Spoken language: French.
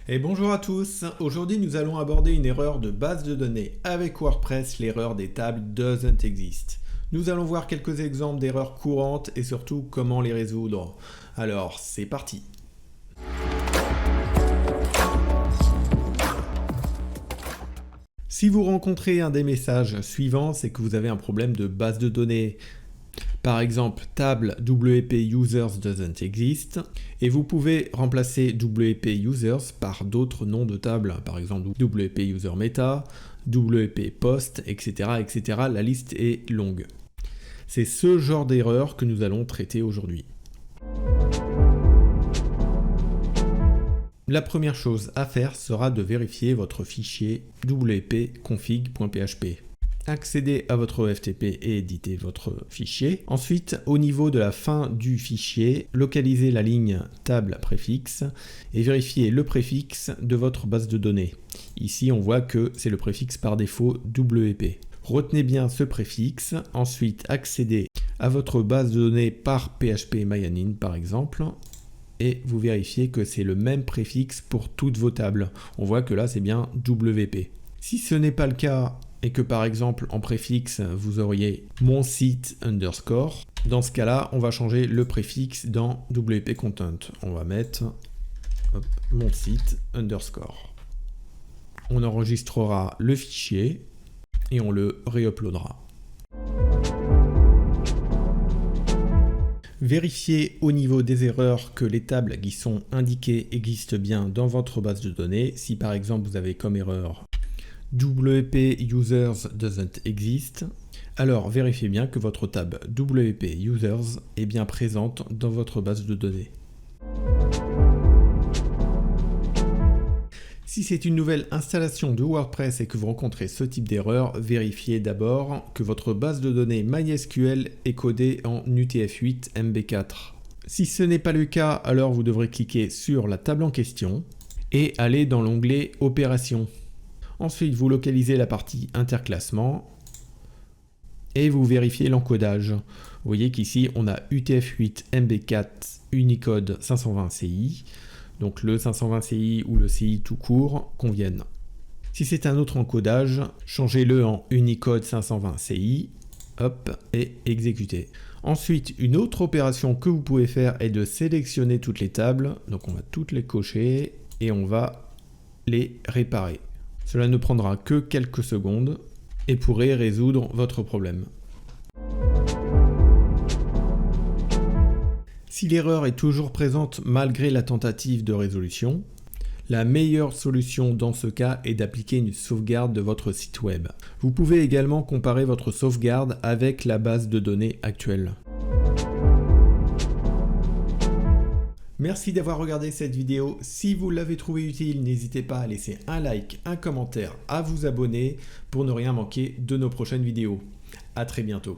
Et bonjour à tous, aujourd'hui nous allons aborder une erreur de base de données. Avec WordPress, l'erreur des tables doesn't exist. Nous allons voir quelques exemples d'erreurs courantes et surtout comment les résoudre. Alors, c'est parti. Si vous rencontrez un des messages suivants, c'est que vous avez un problème de base de données. Par exemple, table WP Users doesn't exist, et vous pouvez remplacer WP Users par d'autres noms de tables, par exemple WP User Meta, WP Post, etc., etc. La liste est longue. C'est ce genre d'erreur que nous allons traiter aujourd'hui. La première chose à faire sera de vérifier votre fichier wp-config.php. Accédez à votre FTP et éditez votre fichier. Ensuite, au niveau de la fin du fichier, localisez la ligne table préfixe et vérifiez le préfixe de votre base de données. Ici, on voit que c'est le préfixe par défaut WP. Retenez bien ce préfixe. Ensuite, accédez à votre base de données par PHP MyAdmin par exemple. Et vous vérifiez que c'est le même préfixe pour toutes vos tables. On voit que là, c'est bien WP. Si ce n'est pas le cas, et que par exemple en préfixe vous auriez mon site underscore, dans ce cas-là on va changer le préfixe dans WP Content. On va mettre mon site underscore. On enregistrera le fichier et on le réuploadera. Vérifiez au niveau des erreurs que les tables qui sont indiquées existent bien dans votre base de données. Si par exemple vous avez comme erreur WP Users doesn't exist, alors vérifiez bien que votre table WP Users est bien présente dans votre base de données. Si c'est une nouvelle installation de WordPress et que vous rencontrez ce type d'erreur, vérifiez d'abord que votre base de données MySQL est codée en UTF-8 MB4. Si ce n'est pas le cas, alors vous devrez cliquer sur la table en question et aller dans l'onglet Opérations. Ensuite, vous localisez la partie interclassement et vous vérifiez l'encodage. Vous voyez qu'ici, on a UTF-8 MB4 Unicode 520 CI. Donc le 520 CI ou le CI tout court conviennent. Si c'est un autre encodage, changez-le en Unicode 520 CI, hop, et exécutez. Ensuite, une autre opération que vous pouvez faire est de sélectionner toutes les tables. Donc on va toutes les cocher et on va les réparer. Cela ne prendra que quelques secondes et pourrait résoudre votre problème. Si l'erreur est toujours présente malgré la tentative de résolution, la meilleure solution dans ce cas est d'appliquer une sauvegarde de votre site web. Vous pouvez également comparer votre sauvegarde avec la base de données actuelle. Merci d'avoir regardé cette vidéo. Si vous l'avez trouvée utile, n'hésitez pas à laisser un like, un commentaire, à vous abonner pour ne rien manquer de nos prochaines vidéos. À très bientôt.